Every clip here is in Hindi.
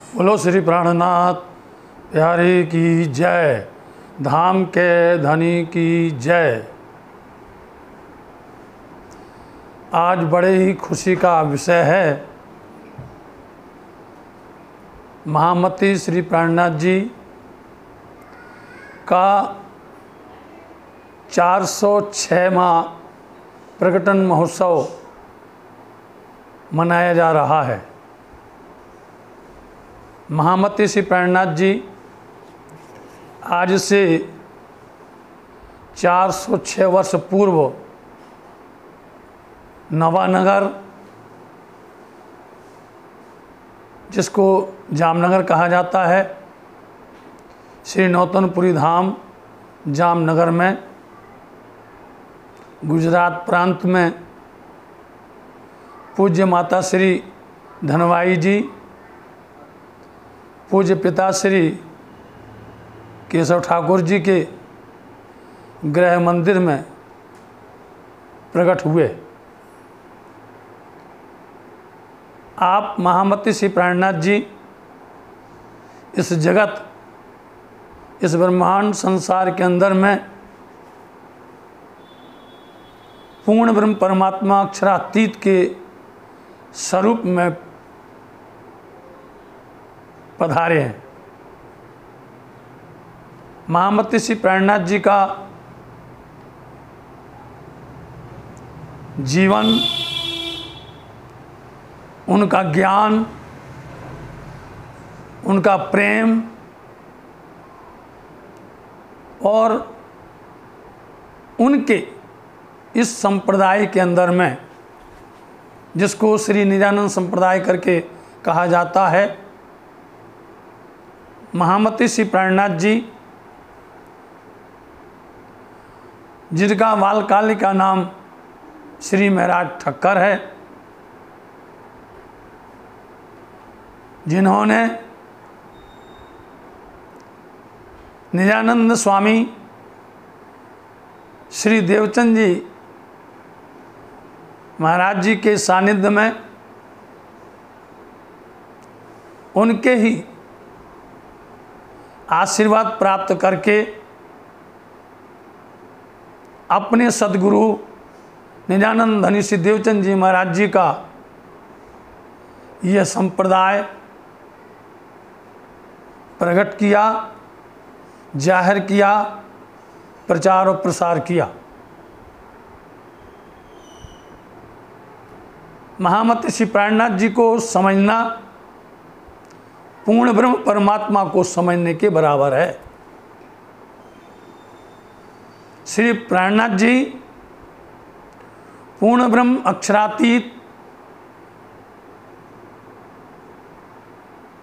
बोलो श्री प्राणनाथ प्यारे की जय, धाम के धनी की जय। आज बड़े ही खुशी का विषय है। महामती श्री प्राणनाथ जी का 406वां प्रकटन महोत्सव मनाया जा रहा है। महामती श्री प्राणनाथ जी आज से 406 वर्ष पूर्व नवानगर, जिसको जामनगर कहा जाता है, श्री नौतनपुरी धाम जामनगर में, गुजरात प्रांत में पूज्य माता श्री धनवाई जी, पूज्य पिता श्री केशव ठाकुर जी के गृह मंदिर में प्रकट हुए। आप महामती श्री प्राणनाथ जी इस जगत, इस ब्रह्मांड संसार के अंदर में पूर्ण ब्रह्म परमात्मा अक्षरातीत के स्वरूप में पधारे हैं। महामती श्री प्राणनाथ जी का जीवन, उनका ज्ञान, उनका प्रेम और उनके इस संप्रदाय के अंदर में, जिसको श्री निजानंद संप्रदाय करके कहा जाता है, महामती श्री प्राणनाथ जी, जिनका बालकाली का नाम श्री महराज ठक्कर है, जिन्होंने निजानंद स्वामी श्री देवचंद जी महाराज जी के सानिध्य में उनके ही आशीर्वाद प्राप्त करके अपने सदगुरु निजानंद धनी श्री देवचंद जी महाराज जी का यह संप्रदाय प्रकट किया, जाहिर किया, प्रचार और प्रसार किया। महामती श्री प्राणनाथ जी को समझना पूर्ण ब्रह्म परमात्मा को समझने के बराबर है। श्री प्राणनाथ जी पूर्ण ब्रह्म अक्षरातीत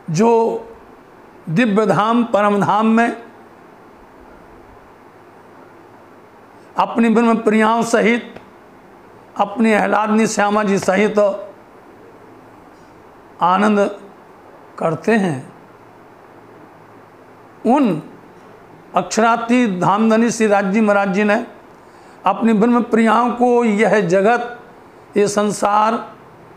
जो दिव्य धाम परम धाम में अपनी ब्रह्म प्रियाओं सहित, अपनी आह्लादनी श्यामा जी सहित आनंद करते हैं, उन अक्षरातीत धामधनी श्री राज जी महाराज जी ने अपनी ब्रह्म प्रियाओं को यह जगत, ये संसार,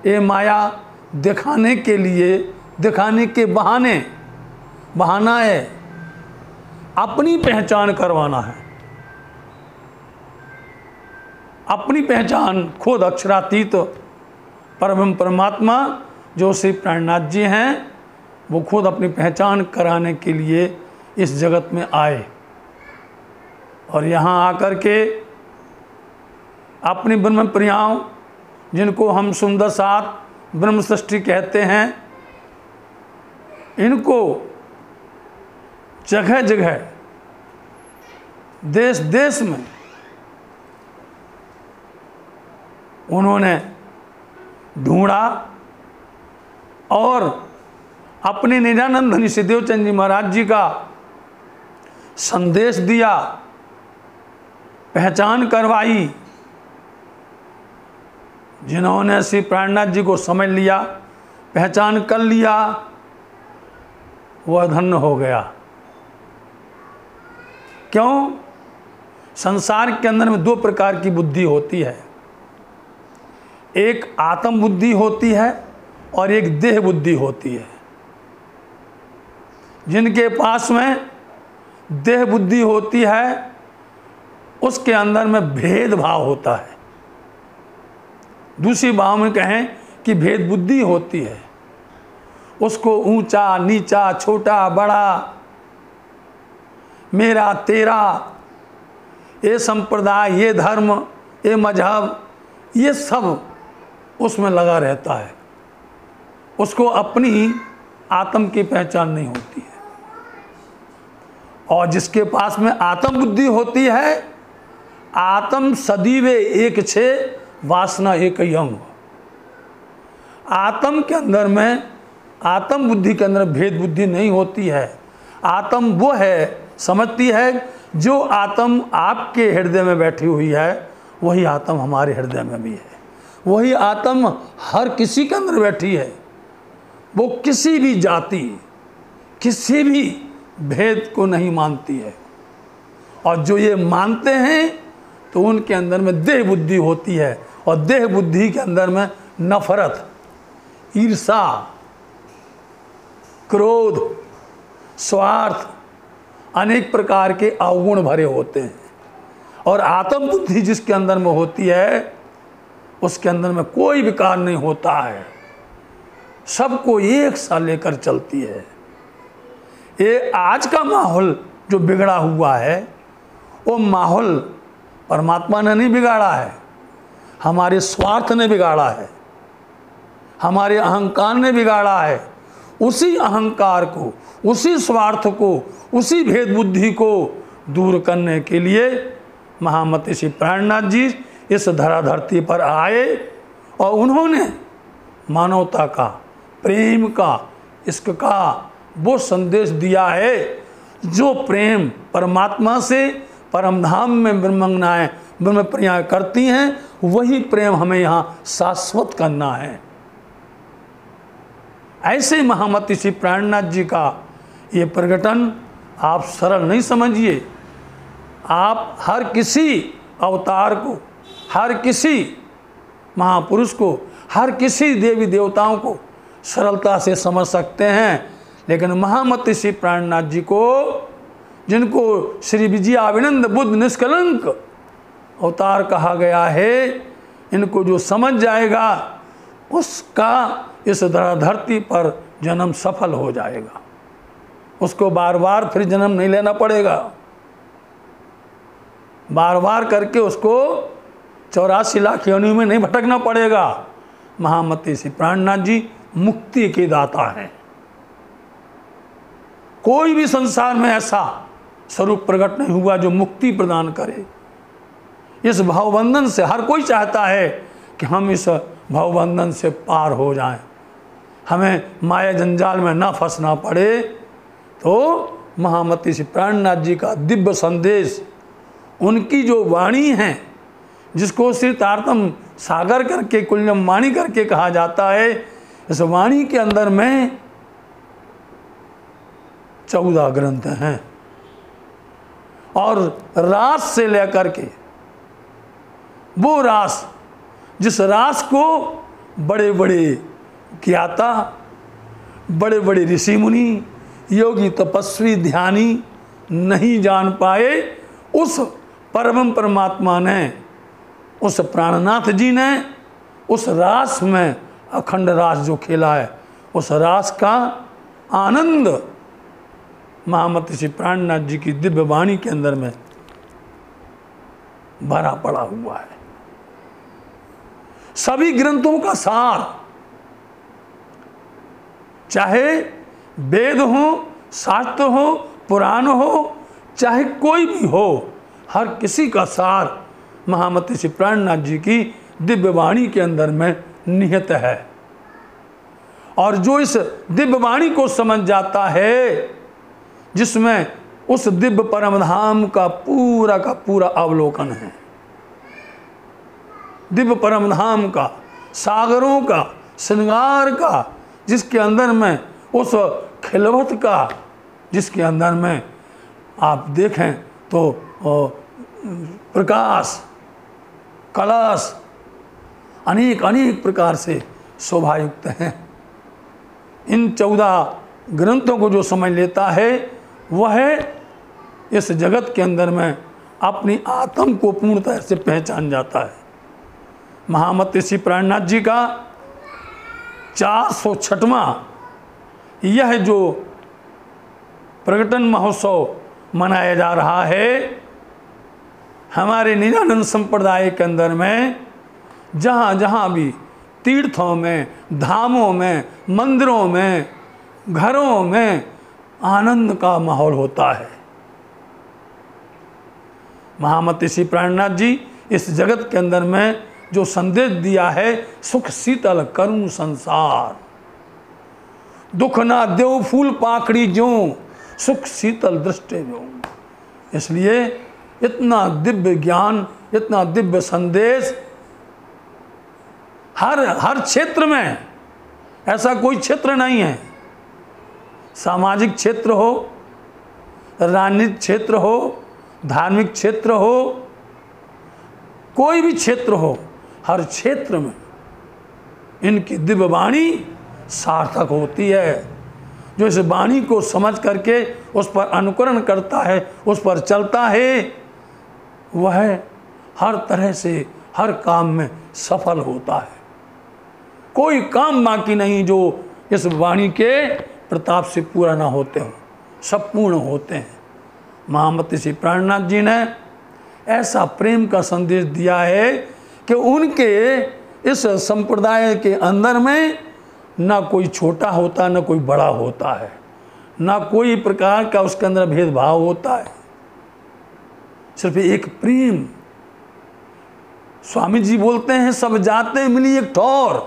ये माया दिखाने के लिए, दिखाने के बहाना है, अपनी पहचान करवाना है। अपनी पहचान खुद अक्षरातीत परब्रह्म परमात्मा जो श्री प्राणनाथ जी हैं, वो खुद अपनी पहचान कराने के लिए इस जगत में आए और यहाँ आकर के अपनी ब्रह्म प्रियाओं, जिनको हम सुंदर साथ ब्रह्म सृष्टि कहते हैं, इनको जगह जगह, देश देश में उन्होंने ढूंढा और अपने निजानंद धनी श्री देवचंद जी महाराज जी का संदेश दिया, पहचान करवाई। जिन्होंने श्री प्राणनाथ जी को समझ लिया, पहचान कर लिया, वह धन्य हो गया। क्यों? संसार के अंदर में दो प्रकार की बुद्धि होती है, एक आत्म बुद्धि होती है और एक देह बुद्धि होती है। जिनके पास में देह बुद्धि होती है उसके अंदर में भेदभाव होता है। दूसरी बात में कहें कि भेद बुद्धि होती है, उसको ऊंचा नीचा, छोटा बड़ा, मेरा तेरा, ये संप्रदाय, ये धर्म, ये मजहब, ये सब उसमें लगा रहता है। उसको अपनी आत्म की पहचान नहीं होती है। और जिसके पास में आत्म बुद्धि होती है, आत्म सदीवे एक छे वासना एक अंग। आत्म के अंदर में, आत्म बुद्धि के अंदर भेद बुद्धि नहीं होती है। आत्म वो है, समझती है, जो आत्म आपके हृदय में बैठी हुई है वही आत्म हमारे हृदय में भी है। वही आत्म हर किसी के अंदर बैठी है। वो किसी भी जाति, किसी भी भेद को नहीं मानती है। और जो ये मानते हैं तो उनके अंदर में देह बुद्धि होती है। और देह बुद्धि के अंदर में नफरत, ईर्षा, क्रोध, स्वार्थ, अनेक प्रकार के अवगुण भरे होते हैं। और आत्म बुद्धि जिसके अंदर में होती है उसके अंदर में कोई विकार नहीं होता है, सबको एक सा लेकर चलती है। ये आज का माहौल जो बिगड़ा हुआ है वो माहौल परमात्मा ने नहीं बिगाड़ा है, हमारे स्वार्थ ने बिगाड़ा है, हमारे अहंकार ने बिगाड़ा है। उसी अहंकार को, उसी स्वार्थ को, उसी भेद बुद्धि को दूर करने के लिए महामती श्री प्राणनाथ जी इस धराधरती पर आए और उन्होंने मानवता का, प्रेम का, इश्क का वो संदेश दिया है जो प्रेम परमात्मा से परम धाम में ब्रह्मज्ञाएं ब्रह्म प्रिया करती हैं, वही प्रेम हमें यहाँ शाश्वत करना है। ऐसे महामती श्री प्राणनाथ जी का ये प्रकटन आप सरल नहीं समझिए। आप हर किसी अवतार को, हर किसी महापुरुष को, हर किसी देवी देवताओं को सरलता से समझ सकते हैं, लेकिन महामती श्री प्राणनाथ जी को, जिनको श्री विजयाविनंद बुद्ध निष्कलंक अवतार कहा गया है, इनको जो समझ जाएगा उसका इस धरती पर जन्म सफल हो जाएगा। उसको बार बार फिर जन्म नहीं लेना पड़ेगा, बार बार करके उसको 84 लाख योनियों में नहीं भटकना पड़ेगा। महामती श्री प्राणनाथ जी मुक्ति के दाता हैं। कोई भी संसार में ऐसा स्वरूप प्रकट नहीं हुआ जो मुक्ति प्रदान करे। इस भावबंधन से हर कोई चाहता है कि हम इस भावबंधन से पार हो जाएं, हमें माया जंजाल में ना फंसना पड़े। तो महामती श्री प्राणनाथ जी का दिव्य संदेश, उनकी जो वाणी है, जिसको श्री तारतम सागर करके, कुल्लम वाणी करके कहा जाता है, इस वाणी के अंदर में 14 ग्रंथ हैं। और रास से लेकर के वो रास, जिस रास को बड़े बड़े ज्ञाता, बड़े बड़े ऋषि मुनि, योगी तपस्वी ध्यानी नहीं जान पाए, उस परम परमात्मा ने, उस प्राणनाथ जी ने उस रास में अखंड रास जो खेला है, उस रास का आनंद महामती श्री प्राणनाथ जी की दिव्य वाणी के अंदर में भरा पड़ा हुआ है। सभी ग्रंथों का सार, चाहे वेद हो, शास्त्र हो, पुराण हो, चाहे कोई भी हो, हर किसी का सार महामती श्री प्राणनाथ जी की दिव्य वाणी के अंदर में निहित है। और जो इस दिव्य वाणी को समझ जाता है, जिसमें उस दिव्य परम धाम का पूरा अवलोकन है, दिव्य परम धाम का, सागरों का, श्रृंगार का, जिसके अंदर में उस खिलवत का, जिसके अंदर में आप देखें तो प्रकाश, कलश अनेक अनेक प्रकार से शोभायुक्त हैं। इन 14 ग्रंथों को जो समझ लेता है वह इस जगत के अंदर में अपनी आत्म को पूर्णतः से पहचान जाता है। महामती श्री प्राणनाथ जी का 406वां यह जो प्रकटन महोत्सव मनाया जा रहा है, हमारे निरानंद संप्रदाय के अंदर में जहाँ जहाँ भी तीर्थों में, धामों में, मंदिरों में, घरों में आनंद का माहौल होता है। महामती श्री प्राणनाथ जी इस जगत के अंदर में जो संदेश दिया है, सुख शीतल करूं संसार, दुख ना देव फूल पाखड़ी ज्यों, सुख शीतल दृष्टि ज्यों। इसलिए इतना दिव्य ज्ञान, इतना दिव्य संदेश हर क्षेत्र में, ऐसा कोई क्षेत्र नहीं है, सामाजिक क्षेत्र हो, राजनीतिक क्षेत्र हो, धार्मिक क्षेत्र हो, कोई भी क्षेत्र हो, हर क्षेत्र में इनकी दिव्य वाणी सार्थक होती है। जो इस वाणी को समझ करके उस पर अनुकरण करता है, उस पर चलता है, वह हर तरह से हर काम में सफल होता है। कोई काम बाकी नहीं जो इस वाणी के प्रताप से पूरा ना होते हो, सब पूर्ण होते हैं। महामती श्री प्राणनाथ जी ने ऐसा प्रेम का संदेश दिया है कि उनके इस संप्रदाय के अंदर में ना कोई छोटा होता, ना कोई बड़ा होता है, ना कोई प्रकार का उसके अंदर भेदभाव होता है, सिर्फ एक प्रेम। स्वामी जी बोलते हैं, सब जाते मिली एक ठौर,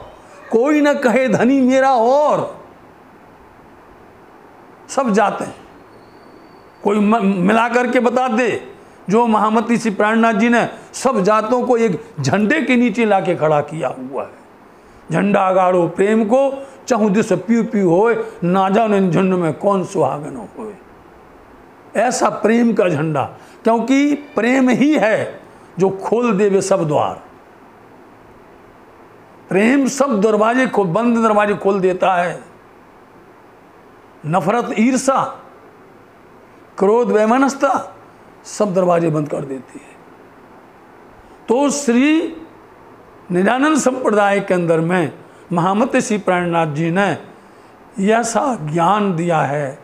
कोई ना कहे धनी मेरा और। सब जाते हैं, कोई मिला करके बता दे। जो महामती श्री प्राणनाथ जी ने सब जातों को एक झंडे के नीचे लाके खड़ा किया हुआ है। झंडा गाड़ो प्रेम को, चहु दिस पीऊ पीऊ होए, ना जाने झुंड में कौन सुहागन होए। ऐसा प्रेम का झंडा, क्योंकि प्रेम ही है जो खोल देवे सब द्वार। प्रेम सब दरवाजे को, बंद दरवाजे खोल देता है। नफरत, ईर्षा, क्रोध, वैमनस्यता सब दरवाजे बंद कर देती है। तो श्री निरानंद संप्रदाय के अंदर में महामती श्री प्राणनाथ जी ने ऐसा ज्ञान दिया है,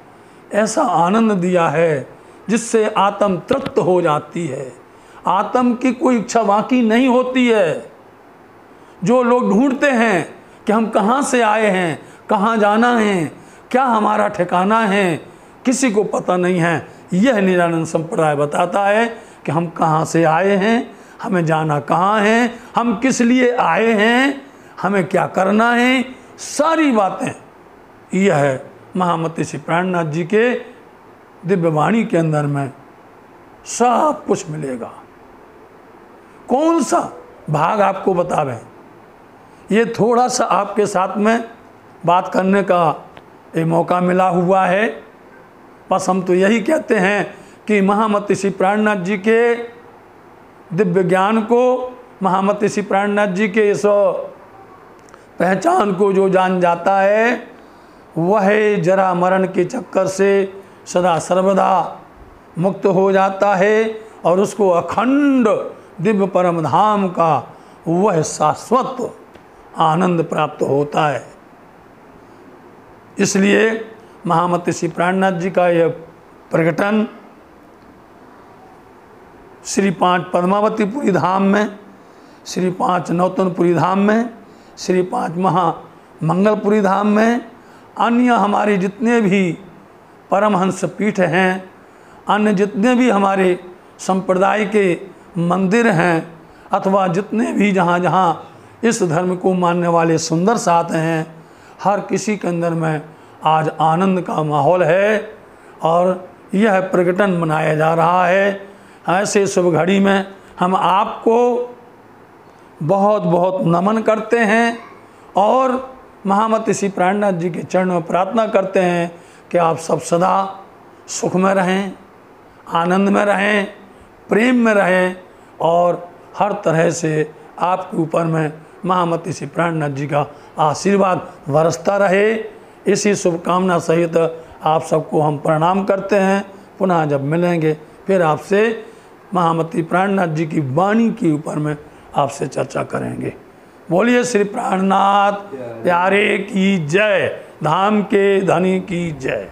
ऐसा आनंद दिया है, जिससे आत्म तृप्त हो जाती है। आत्म की कोई इच्छा बाकी नहीं होती है। जो लोग ढूंढते हैं कि हम कहाँ से आए हैं, कहाँ जाना है, क्या हमारा ठिकाना है, किसी को पता नहीं है। यह निरानंद संप्रदाय बताता है कि हम कहाँ से आए हैं, हमें जाना कहाँ है, हम किस लिए आए हैं, हमें क्या करना है, सारी बातें यह है महामती श्री प्राणनाथ जी के दिव्य वाणी के अंदर में सब कुछ मिलेगा। कौन सा भाग आपको बतावें, ये थोड़ा सा आपके साथ में बात करने का एक मौका मिला हुआ है। बस हम तो यही कहते हैं कि महामती श्री प्राणनाथ जी के दिव्य ज्ञान को, महामती श्री प्राणनाथ जी के इस पहचान को जो जान जाता है, वह जरा मरण के चक्कर से सदा सर्वदा मुक्त हो जाता है और उसको अखंड दिव्य परम धाम का वह शाश्वत आनंद प्राप्त होता है। इसलिए महामती श्री प्राणनाथ जी का यह प्रकटन श्री 5 पद्मावतीपुरी धाम में, श्री 5 नौतनपुरी धाम में, श्री 5 महामंगलपुरी धाम में, अन्य हमारे जितने भी परमहंस पीठ हैं, अन्य जितने भी हमारे संप्रदाय के मंदिर हैं, अथवा जितने भी जहाँ जहाँ इस धर्म को मानने वाले सुंदर साथ हैं, हर किसी के अंदर में आज आनंद का माहौल है और यह प्रकटन मनाया जा रहा है। ऐसे शुभ घड़ी में हम आपको बहुत बहुत नमन करते हैं और महामती श्री प्राणनाथ जी के चरणों में प्रार्थना करते हैं कि आप सब सदा सुख में रहें, आनंद में रहें, प्रेम में रहें और हर तरह से आपके ऊपर में महामती श्री प्राणनाथ जी का आशीर्वाद बरसता रहे। इसी शुभकामना सहित आप सबको हम प्रणाम करते हैं। पुनः जब मिलेंगे फिर आपसे महामती प्राणनाथ जी की वाणी के ऊपर में आपसे चर्चा करेंगे। बोलिए श्री प्राणनाथ प्यारे की जय, धाम के धनी की जय।